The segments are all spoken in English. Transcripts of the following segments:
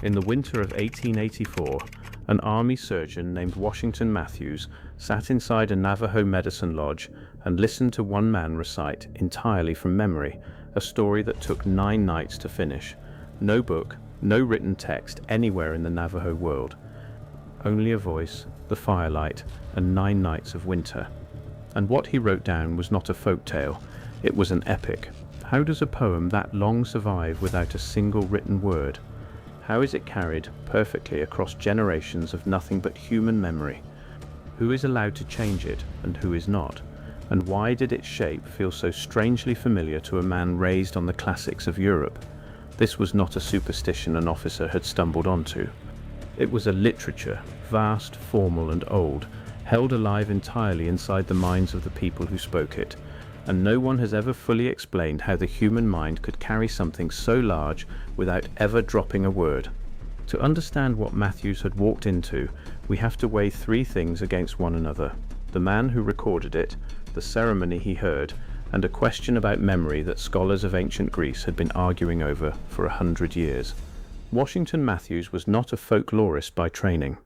In the winter of 1884, an army surgeon named Washington Matthews sat inside a Navajo medicine lodge and listened to one man recite, entirely from memory, a story that took 9 nights to finish. No book, no written text anywhere in the Navajo world. Only a voice, the firelight, and 9 nights of winter. And what he wrote down was not a folk tale, it was an epic. How does a poem that long survive without a single written word? How is it carried perfectly across generations of nothing but human memory? Who is allowed to change it and who is not? And why did its shape feel so strangely familiar to a man raised on the classics of Europe? This was not a superstition an officer had stumbled onto. It was a literature, vast, formal and old, held alive entirely inside the minds of the people who spoke it. And no one has ever fully explained how the human mind could carry something so large without ever dropping a word. To understand what Matthews had walked into, we have to weigh 3 things against one another: the man who recorded it, the ceremony he heard, and a question about memory that scholars of ancient Greece had been arguing over for 100 years. Washington Matthews was not a folklorist by training.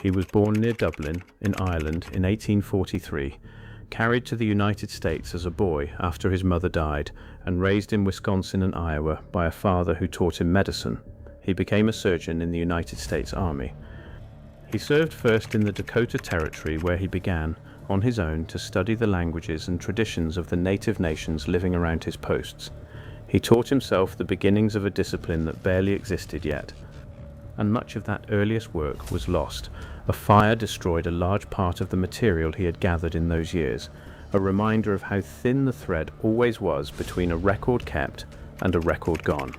He was born near Dublin, in Ireland, in 1843, carried to the United States as a boy after his mother died, and raised in Wisconsin and Iowa by a father who taught him medicine. He became a surgeon in the United States Army. He served first in the Dakota Territory, where he began, on his own, to study the languages and traditions of the native nations living around his posts. He taught himself the beginnings of a discipline that barely existed yet, and much of that earliest work was lost. A fire destroyed a large part of the material he had gathered in those years, a reminder of how thin the thread always was between a record kept and a record gone.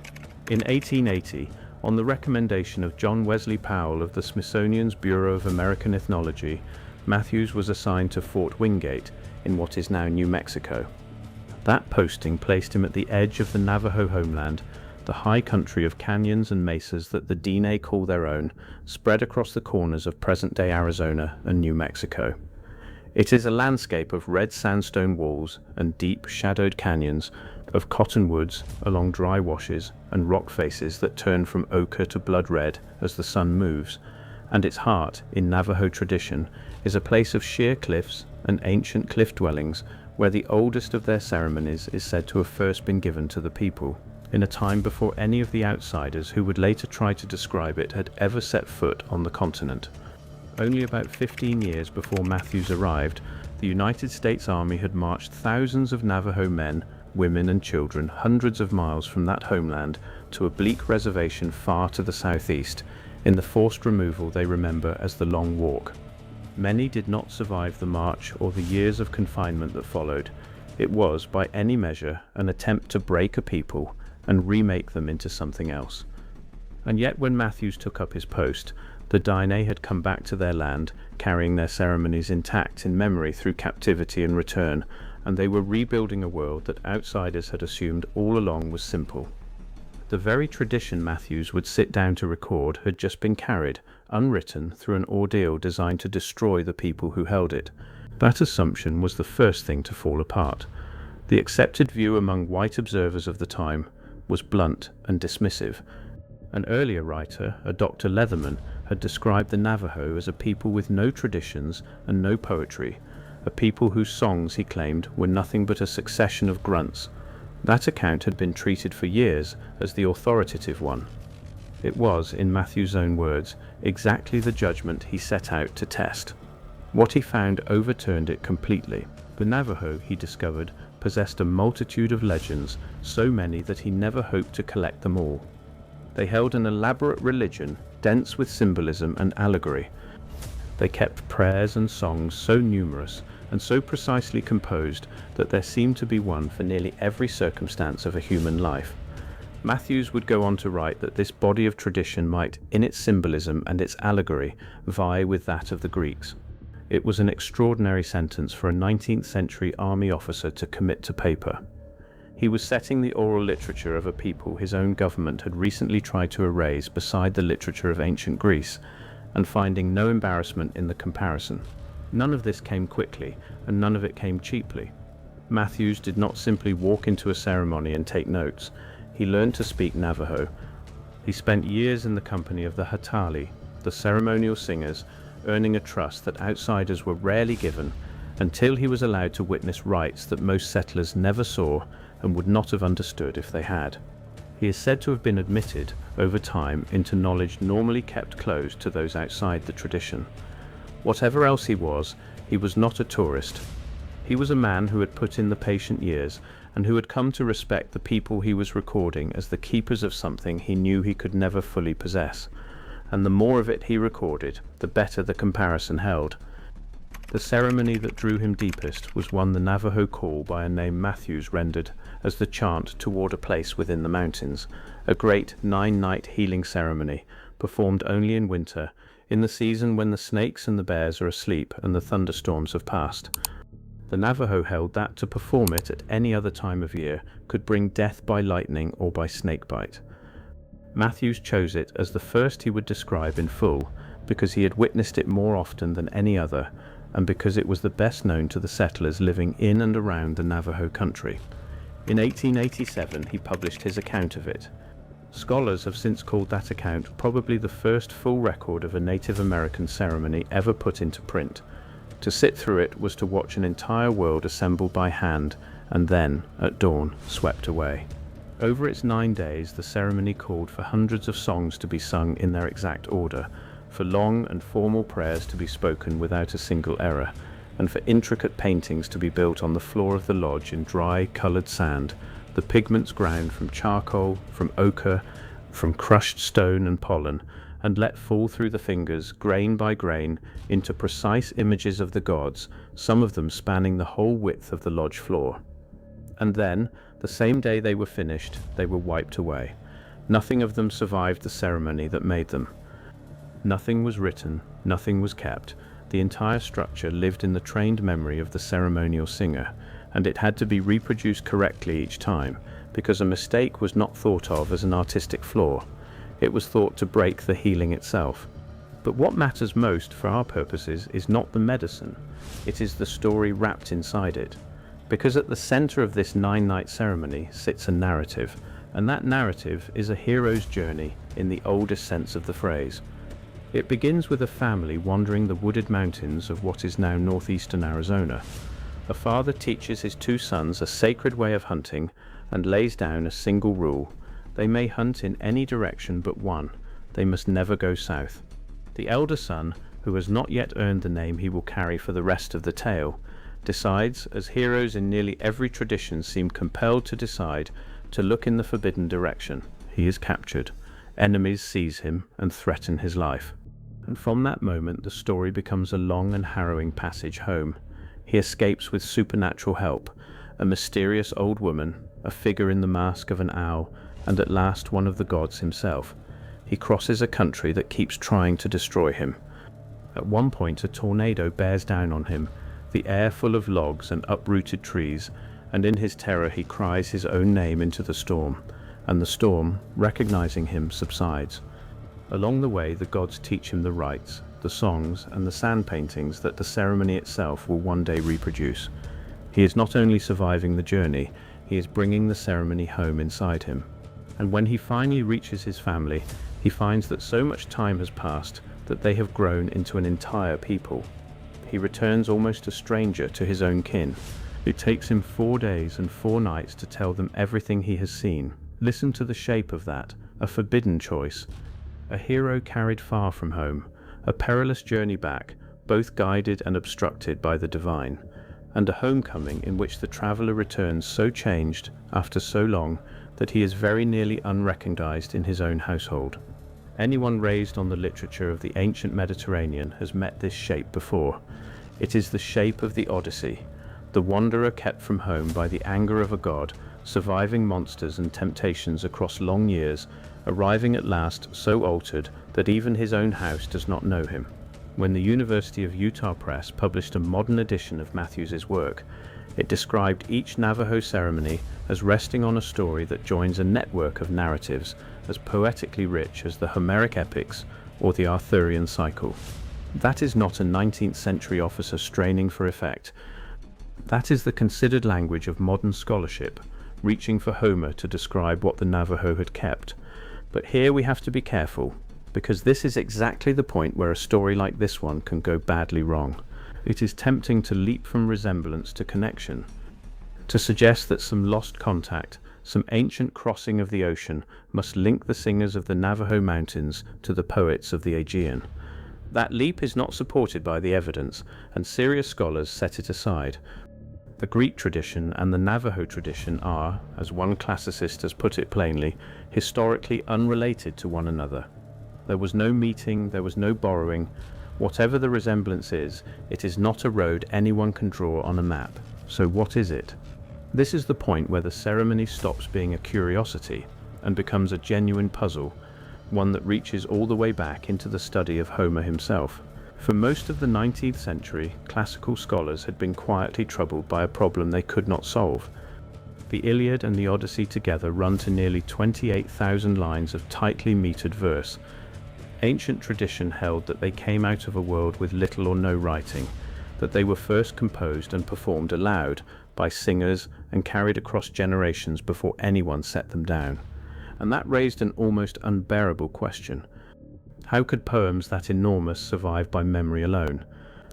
In 1880, on the recommendation of John Wesley Powell of the Smithsonian's Bureau of American Ethnology, Matthews was assigned to Fort Wingate in what is now New Mexico. That posting placed him at the edge of the Navajo homeland, the high country of canyons and mesas that the Diné call their own, spread across the corners of present-day Arizona and New Mexico. It is a landscape of red sandstone walls and deep, shadowed canyons, of cottonwoods along dry washes and rock faces that turn from ochre to blood red as the sun moves, and its heart, in Navajo tradition, is a place of sheer cliffs and ancient cliff dwellings where the oldest of their ceremonies is said to have first been given to the people, in a time before any of the outsiders who would later try to describe it had ever set foot on the continent. Only about 15 years before Matthews arrived, the United States Army had marched thousands of Navajo men, women and children hundreds of miles from that homeland to a bleak reservation far to the southeast, in the forced removal they remember as the Long Walk. Many did not survive the march or the years of confinement that followed. It was, by any measure, an attempt to break a people and remake them into something else. And yet when Matthews took up his post, the Diné had come back to their land, carrying their ceremonies intact in memory through captivity and return, and they were rebuilding a world that outsiders had assumed all along was simple. The very tradition Matthews would sit down to record had just been carried, unwritten, through an ordeal designed to destroy the people who held it. That assumption was the first thing to fall apart. The accepted view among white observers of the time was blunt and dismissive. An earlier writer, a Dr. Leatherman, had described the Navajo as a people with no traditions and no poetry, a people whose songs, he claimed, were nothing but a succession of grunts. That account had been treated for years as the authoritative one. It was, in Matthews' own words, exactly the judgment he set out to test. What he found overturned it completely. The Navajo, he discovered, possessed a multitude of legends, so many that he never hoped to collect them all. They held an elaborate religion, dense with symbolism and allegory. They kept prayers and songs so numerous and so precisely composed that there seemed to be one for nearly every circumstance of a human life. Matthews would go on to write that this body of tradition might, in its symbolism and its allegory, vie with that of the Greeks. It was an extraordinary sentence for a 19th century army officer to commit to paper. He was setting the oral literature of a people his own government had recently tried to erase beside the literature of ancient Greece, and finding no embarrassment in the comparison. None of this came quickly, and none of it came cheaply. Matthews did not simply walk into a ceremony and take notes. He learned to speak Navajo. He spent years in the company of the Hatali, the ceremonial singers, earning a trust that outsiders were rarely given, until he was allowed to witness rites that most settlers never saw and would not have understood if they had. He is said to have been admitted, over time, into knowledge normally kept closed to those outside the tradition. Whatever else he was not a tourist. He was a man who had put in the patient years and who had come to respect the people he was recording as the keepers of something he knew he could never fully possess. And the more of it he recorded, the better the comparison held. The ceremony that drew him deepest was one the Navajo call by a name Matthews rendered as the chant toward a place within the mountains, a great 9-night healing ceremony, performed only in winter, in the season when the snakes and the bears are asleep and the thunderstorms have passed. The Navajo held that to perform it at any other time of year could bring death by lightning or by snakebite. Matthews chose it as the first he would describe in full, because he had witnessed it more often than any other, and because it was the best known to the settlers living in and around the Navajo country. In 1887 he published his account of it. Scholars have since called that account probably the first full record of a Native American ceremony ever put into print. To sit through it was to watch an entire world assembled by hand and then, at dawn, swept away. Over its 9 days the ceremony called for hundreds of songs to be sung in their exact order, for long and formal prayers to be spoken without a single error, and for intricate paintings to be built on the floor of the lodge in dry, coloured sand, the pigments ground from charcoal, from ochre, from crushed stone and pollen, and let fall through the fingers, grain by grain, into precise images of the gods, some of them spanning the whole width of the lodge floor. And then, the same day they were finished, they were wiped away. Nothing of them survived the ceremony that made them. Nothing was written, nothing was kept. The entire structure lived in the trained memory of the ceremonial singer, and it had to be reproduced correctly each time, because a mistake was not thought of as an artistic flaw. It was thought to break the healing itself. But what matters most for our purposes is not the medicine, it is the story wrapped inside it. Because at the center of this 9-night ceremony sits a narrative, and that narrative is a hero's journey in the oldest sense of the phrase. It begins with a family wandering the wooded mountains of what is now northeastern Arizona. A father teaches his 2 sons a sacred way of hunting and lays down a single rule. They may hunt in any direction but one. They must never go south. The elder son, who has not yet earned the name he will carry for the rest of the tale, decides, as heroes in nearly every tradition seem compelled to decide, to look in the forbidden direction. He is captured. Enemies seize him and threaten his life. And from that moment the story becomes a long and harrowing passage home. He escapes with supernatural help, a mysterious old woman, a figure in the mask of an owl, and at last one of the gods himself. He crosses a country that keeps trying to destroy him. At one point a tornado bears down on him, the air full of logs and uprooted trees, and in his terror he cries his own name into the storm, and the storm, recognizing him, subsides. Along the way the gods teach him the rites, the songs, and the sand paintings that the ceremony itself will one day reproduce. He is not only surviving the journey, he is bringing the ceremony home inside him. And when he finally reaches his family, he finds that so much time has passed that they have grown into an entire people. He returns almost a stranger to his own kin. It takes him 4 days and 4 nights to tell them everything he has seen. Listen to the shape of that, a forbidden choice. A hero carried far from home, a perilous journey back, both guided and obstructed by the divine, and a homecoming in which the traveller returns so changed, after so long, that he is very nearly unrecognized in his own household. Anyone raised on the literature of the ancient Mediterranean has met this shape before. It is the shape of the Odyssey, the wanderer kept from home by the anger of a god, surviving monsters and temptations across long years, arriving at last so altered that even his own house does not know him. When the University of Utah Press published a modern edition of Matthews's work, it described each Navajo ceremony as resting on a story that joins a network of narratives as poetically rich as the Homeric epics or the Arthurian cycle. That is not a 19th century officer straining for effect. That is the considered language of modern scholarship, reaching for Homer to describe what the Navajo had kept. But here we have to be careful, because this is exactly the point where a story like this one can go badly wrong. It is tempting to leap from resemblance to connection, to suggest that some lost contact, some ancient crossing of the ocean, must link the singers of the Navajo mountains to the poets of the Aegean. That leap is not supported by the evidence, and serious scholars set it aside. The Greek tradition and the Navajo tradition are, as one classicist has put it plainly, historically unrelated to one another. There was no meeting, there was no borrowing. Whatever the resemblance is, it is not a road anyone can draw on a map. So what is it? This is the point where the ceremony stops being a curiosity and becomes a genuine puzzle, one that reaches all the way back into the study of Homer himself. For most of the 19th century, classical scholars had been quietly troubled by a problem they could not solve. The Iliad and the Odyssey together run to nearly 28,000 lines of tightly metered verse. Ancient tradition held that they came out of a world with little or no writing, that they were first composed and performed aloud by singers and carried across generations before anyone set them down. And that raised an almost unbearable question. How could poems that enormous survive by memory alone?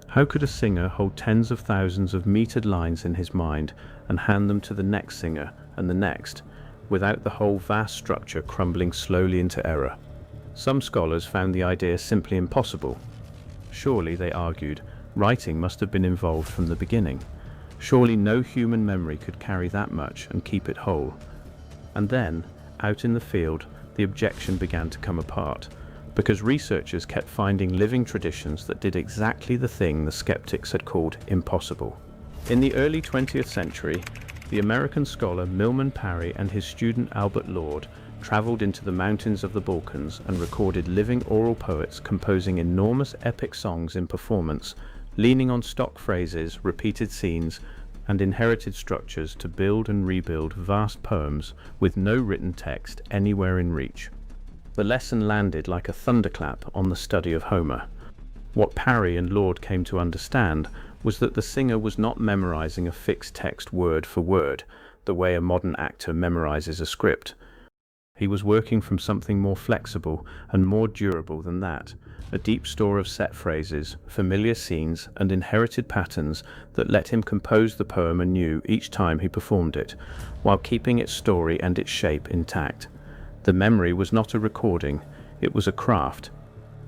How could a singer hold tens of thousands of metered lines in his mind and hand them to the next singer and the next, without the whole vast structure crumbling slowly into error? Some scholars found the idea simply impossible. Surely, they argued, writing must have been involved from the beginning. Surely no human memory could carry that much and keep it whole. And then, out in the field, the objection began to come apart, because researchers kept finding living traditions that did exactly the thing the skeptics had called impossible. In the early 20th century, the American scholar Milman Parry and his student Albert Lord traveled into the mountains of the Balkans and recorded living oral poets composing enormous epic songs in performance, leaning on stock phrases, repeated scenes, and inherited structures to build and rebuild vast poems with no written text anywhere in reach. The lesson landed like a thunderclap on the study of Homer. What Parry and Lord came to understand was that the singer was not memorizing a fixed text word for word, the way a modern actor memorizes a script. He was working from something more flexible and more durable than that, a deep store of set phrases, familiar scenes, and inherited patterns that let him compose the poem anew each time he performed it, while keeping its story and its shape intact. The memory was not a recording, it was a craft.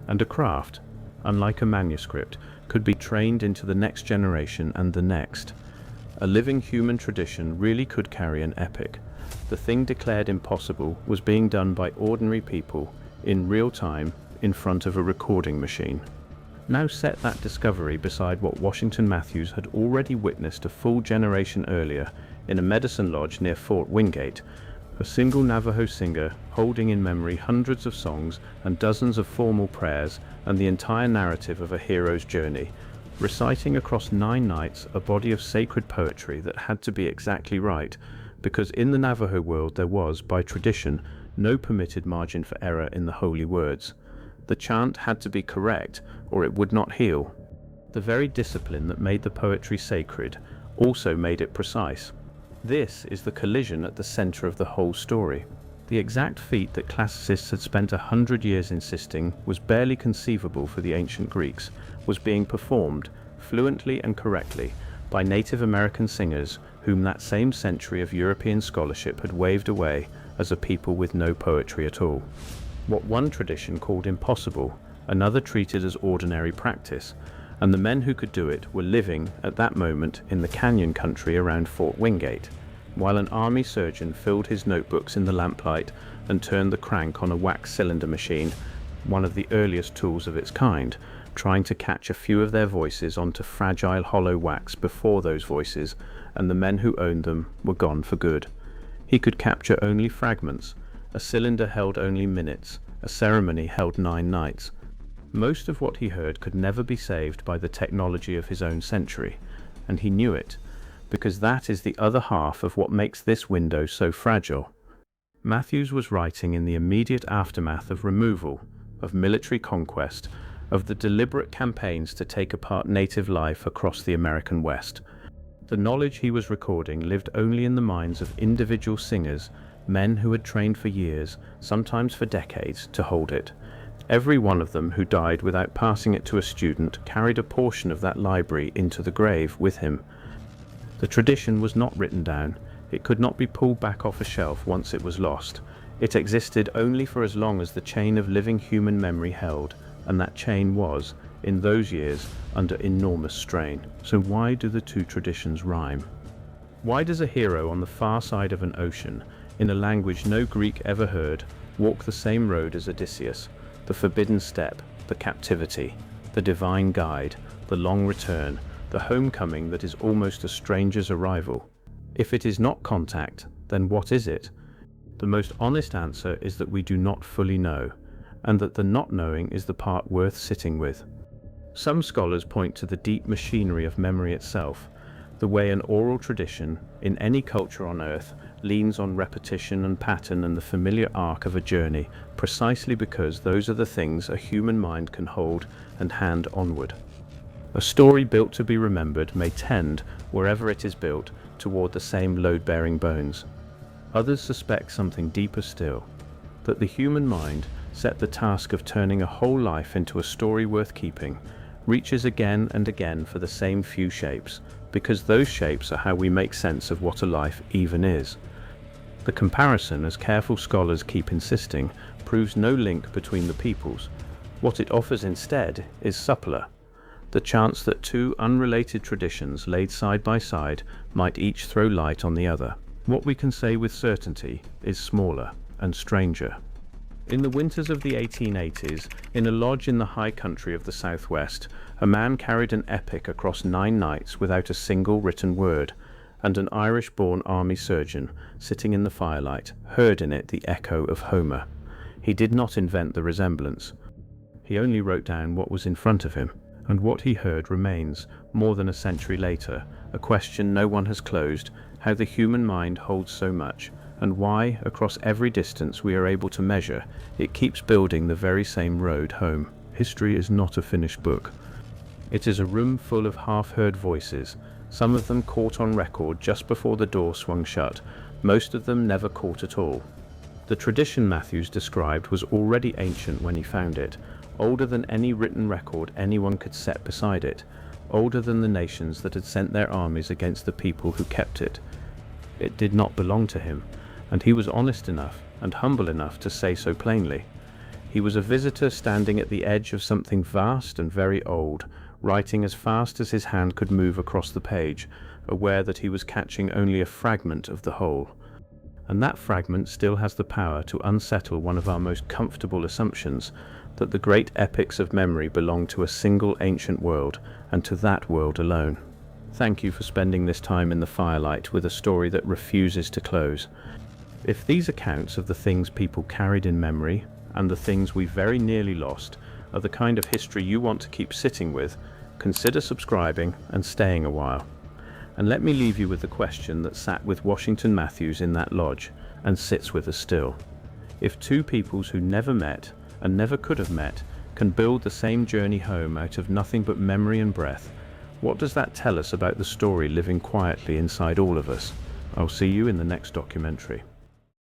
And a craft, unlike a manuscript, could be trained into the next generation and the next. A living human tradition really could carry an epic. The thing declared impossible was being done by ordinary people, in real time, in front of a recording machine. Now set that discovery beside what Washington Matthews had already witnessed a full generation earlier in a medicine lodge near Fort Wingate, a single Navajo singer holding in memory hundreds of songs and dozens of formal prayers and the entire narrative of a hero's journey, reciting across 9 nights a body of sacred poetry that had to be exactly right, because in the Navajo world there was, by tradition, no permitted margin for error in the holy words. The chant had to be correct, or it would not heal. The very discipline that made the poetry sacred also made it precise. This is the collision at the center of the whole story. The exact feat that classicists had spent 100 years insisting was barely conceivable for the ancient Greeks, was being performed, fluently and correctly, by Native American singers whom that same century of European scholarship had waved away as a people with no poetry at all. What one tradition called impossible, another treated as ordinary practice, and the men who could do it were living, at that moment, in the canyon country around Fort Wingate, while an army surgeon filled his notebooks in the lamplight and turned the crank on a wax cylinder machine, one of the earliest tools of its kind, trying to catch a few of their voices onto fragile hollow wax before those voices, and the men who owned them, were gone for good. He could capture only fragments. A cylinder held only minutes, a ceremony held 9 nights. Most of what he heard could never be saved by the technology of his own century, and he knew it, because that is the other half of what makes this window so fragile. Matthews was writing in the immediate aftermath of removal, of military conquest, of the deliberate campaigns to take apart native life across the American West. The knowledge he was recording lived only in the minds of individual singers, men who had trained for years, sometimes for decades, to hold it. Every one of them who died without passing it to a student carried a portion of that library into the grave with him. The tradition was not written down. It could not be pulled back off a shelf once it was lost. It existed only for as long as the chain of living human memory held, and that chain was, in those years, under enormous strain. So why do the two traditions rhyme? Why does a hero on the far side of an ocean, in a language no Greek ever heard, walk the same road as Odysseus, the forbidden step, the captivity, the divine guide, the long return, the homecoming that is almost a stranger's arrival? If it is not contact, then what is it? The most honest answer is that we do not fully know, and that the not knowing is the part worth sitting with. Some scholars point to the deep machinery of memory itself, the way an oral tradition, in any culture on earth, leans on repetition and pattern and the familiar arc of a journey, precisely because those are the things a human mind can hold and hand onward. A story built to be remembered may tend, wherever it is built, toward the same load-bearing bones. Others suspect something deeper still, that the human mind, set the task of turning a whole life into a story worth keeping, reaches again and again for the same few shapes, because those shapes are how we make sense of what a life even is. The comparison, as careful scholars keep insisting, proves no link between the peoples. What it offers instead is suppler, the chance that two unrelated traditions laid side by side might each throw light on the other. What we can say with certainty is smaller and stranger. In the winters of the 1880s, in a lodge in the high country of the Southwest, a man carried an epic across 9 nights without a single written word, and an Irish-born army surgeon, sitting in the firelight, heard in it the echo of Homer. He did not invent the resemblance. He only wrote down what was in front of him, and what he heard remains, more than a century later, a question no one has closed: how the human mind holds so much, and why, across every distance we are able to measure, it keeps building the very same road home. History is not a finished book. It is a room full of half-heard voices, some of them caught on record just before the door swung shut, most of them never caught at all. The tradition Matthews described was already ancient when he found it, older than any written record anyone could set beside it, older than the nations that had sent their armies against the people who kept it. It did not belong to him, and he was honest enough and humble enough to say so plainly. He was a visitor standing at the edge of something vast and very old, writing as fast as his hand could move across the page, aware that he was catching only a fragment of the whole. And that fragment still has the power to unsettle one of our most comfortable assumptions, that the great epics of memory belong to a single ancient world, and to that world alone. Thank you for spending this time in the firelight with a story that refuses to close. If these accounts of the things people carried in memory, and the things we very nearly lost, are the kind of history you want to keep sitting with, consider subscribing and staying a while. And let me leave you with the question that sat with Washington Matthews in that lodge, and sits with us still. If two peoples who never met, and never could have met, can build the same journey home out of nothing but memory and breath, what does that tell us about the story living quietly inside all of us? I'll see you in the next documentary.